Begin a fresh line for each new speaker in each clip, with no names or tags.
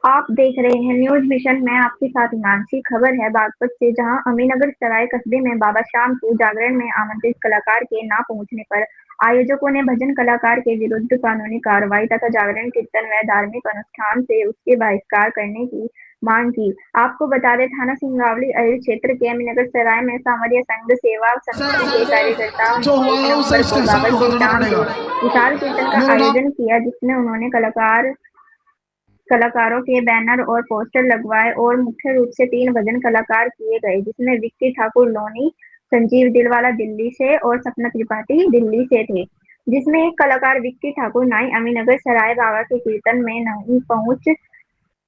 आप देख रहे हैं न्यूज विशन। मैं आपके साथ हिमांशी। खबर है बागपत से, जहां अमीनगर सराय कस्बे में बाबा श्याम के जागरण में आमंत्रित कलाकार के ना पहुंचने पर आयोजकों ने भजन कलाकार के विरुद्ध कानूनी कार्रवाई तथा जागरण कीर्तन व धार्मिक अनुष्ठान से उसके बहिष्कार करने की मांग की। आपको बता दें, थाना सिंगावली अहिर क्षेत्र के अमीनगर सराय में सामरिया संघ सेवा समिति के कार्यकर्ताओं
जो
ने
हुआ
1
है उसे
नवंबर को
स्टेशन
बाबा
पे
श्री
उतरना
श्याम
पड़ेगा।
के विशाल कीर्तन का
मेरा नाम
आयोजन किया, जिसमें उन्होंने कलाकारों के बैनर और पोस्टर लगवाए और मुख्य रूप से 3 भजन कलाकार किए गए, जिसमें विक्की ठाकुर लोनी, संजीव दिलवाला दिल्ली से और सपना त्रिपाठी दिल्ली से थे। जिसमें एक कलाकार विक्की ठाकुर नाई अमीनगर सराय बाबा के कीर्तन में नहीं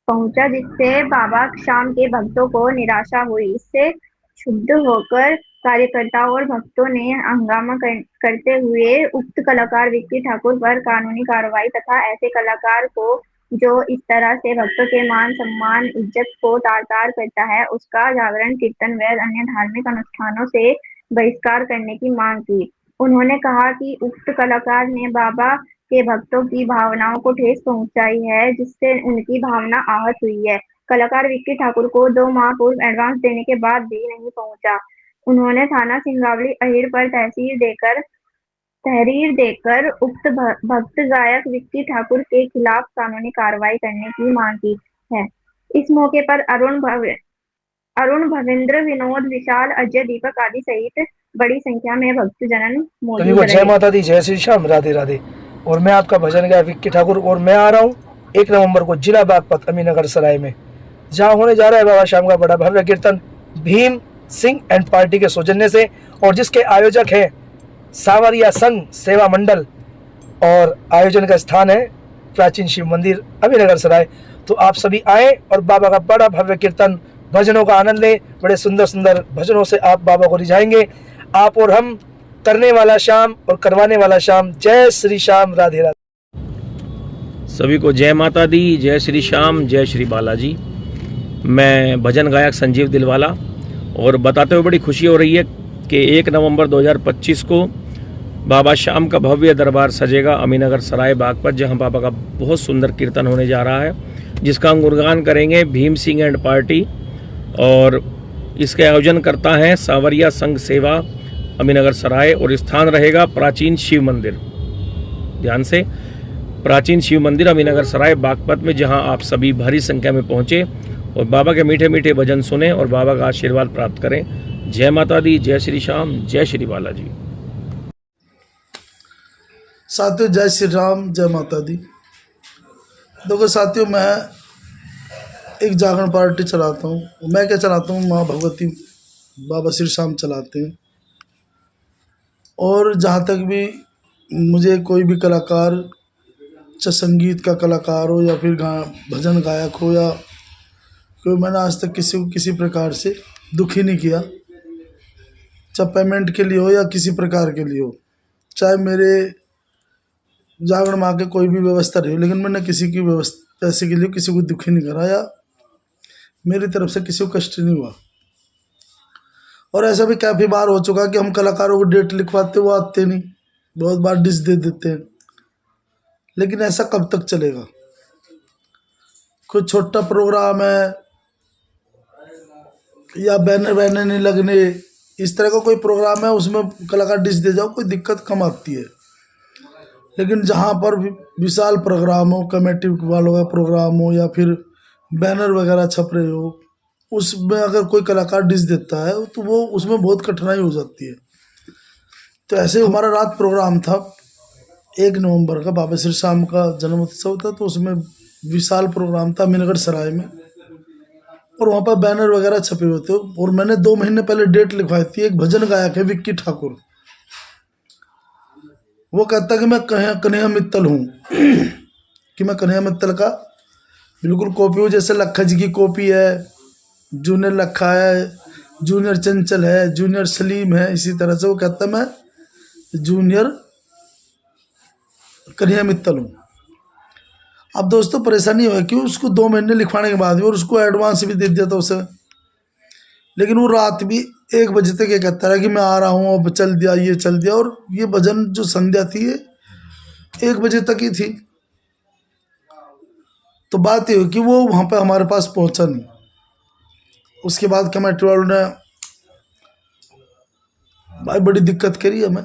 पहुंचा, जिससे बाबा शाम के भक्तों को निराशा हुई। इससे क्षुब्ध होकर कार्यकर्ताओं और भक्तों ने हंगामा करते हुए उक्त कलाकार विक्की ठाकुर पर कानूनी कार्रवाई तथा ऐसे कलाकार को जो इस तरह से भक्तों के मान सम्मान इज्जत को तार तार करता है, उसका जागरण कीर्तन व अन्य धार्मिक अनुष्ठानों से बहिष्कार करने की मांग की। उन्होंने कहा कि उक्त कलाकार ने बाबा के भक्तों की भावनाओं को ठेस पहुंचाई है, जिससे उनकी भावना आहत हुई है। कलाकार विक्की ठाकुर को 2 माह पूर्व एडवांस देने के बाद भी नहीं पहुंचा। उन्होंने थाना सिंगावली अहिर पर तहरीर देकर उक्त भक्त गायक विक्की ठाकुर के खिलाफ कानूनी कार्रवाई करने की मांग की है। इस मौके पर अरुण भवेंद्र, विनोद, विशाल, अजय, दीपक आदि सहित बड़ी संख्या में भक्तजन
सभी
मौजूद
को जय
रहे।
माता दी, जय श्री श्याम, राधे राधे। और मैं आपका भजन गायक विक्की ठाकुर, और मैं आ रहा हूँ 1 नवंबर को जिला बागपत अमीनगर सराय में, जहाँ होने जा रहा है बाबा श्याम का बड़ा भव्य कीर्तन भीम सिंह एंड पार्टी के सौजन्य से, और जिसके आयोजक हैं सावरिया संघ सेवा मंडल, और आयोजन का स्थान है प्राचीन शिव मंदिर अमीनगर सराय। तो आप सभी आए और बाबा का बड़ा भव्य कीर्तन भजनों का आनंद लें। बड़े सुंदर सुंदर भजनों से आप बाबा को रिझाएंगे। आप और हम, करने वाला श्याम और करवाने वाला श्याम। जय श्री श्याम, राधे राधे।
सभी को जय माता दी, जय श्री श्याम, जय श्री बालाजी। मैं भजन गायक संजीव दिलवाला, और बताते हुए बड़ी खुशी हो रही है कि 1 नवंबर 2025 को बाबा श्याम का भव्य दरबार सजेगा अमीनगर सराय बागपत, जहां बाबा का बहुत सुंदर कीर्तन होने जा रहा है, जिसका हम गुणगान करेंगे भीम सिंह एंड पार्टी। और इसके आयोजन करता है सावरिया संघ सेवा अमीनगर सराय, और स्थान रहेगा प्राचीन शिव मंदिर। ध्यान से, प्राचीन शिव मंदिर अमीनगर सराय बागपत में, जहां आप सभी भारी संख्या में पहुंचे और बाबा के मीठे मीठे भजन सुने और बाबा का आशीर्वाद प्राप्त करें। जय माता दी, जय श्री श्याम, जय श्री बालाजी।
साथियों, जय श्री राम, जय माता दी। देखो साथियों, मैं एक जागरण पार्टी चलाता हूँ। मैं क्या चलाता हूँ, माँ भगवती बाबा श्री श्याम चलाते हैं। और जहाँ तक भी मुझे कोई भी कलाकार, चाहे संगीत का कलाकार हो या फिर भजन गायक हो, या कोई, मैंने आज तक किसी को किसी प्रकार से दुखी नहीं किया, चाहे पेमेंट के लिए हो या किसी प्रकार के लिए हो, चाहे मेरे जागरण माँ के कोई भी व्यवस्था रही हो, लेकिन मैंने किसी की व्यवस्था पैसे के लिए किसी को दुखी नहीं करा, या मेरी तरफ से किसी को कष्ट नहीं हुआ। और ऐसा भी काफ़ी बार हो चुका कि हम कलाकारों को डेट लिखवाते, वो आते नहीं, बहुत बार डिस दे देते हैं। लेकिन ऐसा कब तक चलेगा? कोई छोटा प्रोग्राम है या बैनर वैनर नहीं लगने, इस तरह का कोई प्रोग्राम है, उसमें कलाकार डिस दे जाओ, कोई दिक्कत कम आती है। लेकिन जहाँ पर विशाल प्रोग्राम हो, कमेटी वालों का प्रोग्राम हो या फिर बैनर वगैरह छप रहे हो, उसमें अगर कोई कलाकार डिस देता है तो वो उसमें बहुत कठिनाई हो जाती है। तो ऐसे हमारा रात प्रोग्राम था 1 नवंबर का, बाबा श्री श्याम का जन्म उत्सव था, तो उसमें विशाल प्रोग्राम था अमीनगर सराय में, और वहाँ पर बैनर वगैरह छपे हुए थे। और मैंने 2 महीने पहले डेट लिखवाई थी। एक भजन गायक है विक्की ठाकुर, वो कहता है कि मैं कन्हैया मित्तल हूँ कि मैं कन्हैया मित्तल का बिल्कुल कॉपी हूँ। जैसे लखा जी की कॉपी है, जूनियर लखा है, जूनियर चंचल है, जूनियर सलीम है, इसी तरह से वो कहता है मैं जूनियर कन्हैया मित्तल हूँ। अब दोस्तों परेशानी हुआ कि उसको 2 महीने लिखवाने के बाद भी, और उसको एडवांस भी दे दिया था उसे, लेकिन वो रात भी 1 बजे तक ये कहता रहा कि मैं आ रहा हूँ, अब चल दिया, ये चल दिया। और ये भजन जो संध्या थी ये 1 बजे तक ही थी। तो बात ये हुई कि वो वहाँ पे हमारे पास पहुँचा नहीं। उसके बाद कमेटी वालों ने भाई बड़ी दिक्कत करी हमें,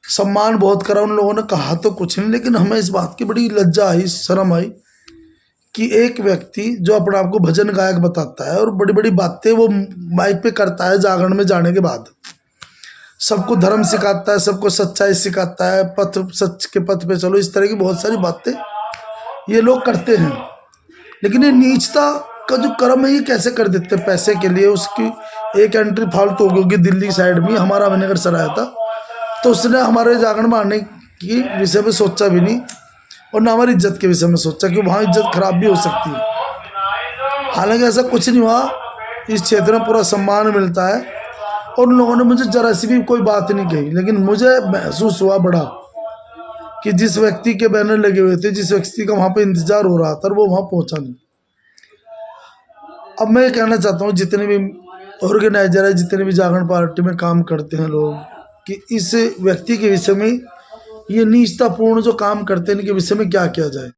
सम्मान बहुत करा उन लोगों ने, कहा तो कुछ नहीं, लेकिन हमें इस बात की बड़ी लज्जा आई, शर्म आई कि एक व्यक्ति जो अपने आप को भजन गायक बताता है और बड़ी बड़ी बातें वो माइक पे करता है जागरण में जाने के बाद, सबको धर्म सिखाता है, सबको सच्चाई सिखाता है, पथ सच के पथ पे चलो, इस तरह की बहुत सारी बातें ये लोग करते हैं। लेकिन ये नीचता का जो कर्म है ये कैसे कर देते हैं पैसे के लिए। उसकी एक एंट्री फालतू हो गई दिल्ली साइड में, हमारा अमीनगर सराय था, तो उसने हमारे जागरण में आने की विषय में सोचा भी नहीं और ना हमारी इज्जत के विषय में सोचा कि वहाँ इज्जत खराब भी हो सकती है। हालांकि ऐसा कुछ नहीं हुआ, इस क्षेत्र में पूरा सम्मान मिलता है और उन लोगों ने मुझे जरा सी भी कोई बात नहीं कही। लेकिन मुझे महसूस हुआ बड़ा कि जिस व्यक्ति के बैनर लगे हुए थे, जिस व्यक्ति का वहाँ पे इंतजार हो रहा था, वो वहाँ पहुँचा नहीं। अब मैं ये कहना चाहता हूँ जितने भी ऑर्गेनाइजर है, जितने भी जागरण पार्टी में काम करते हैं लोग, कि इस व्यक्ति के विषय में ये नीचतापूर्ण जो काम करते हैं इनके विषय में क्या किया जाए।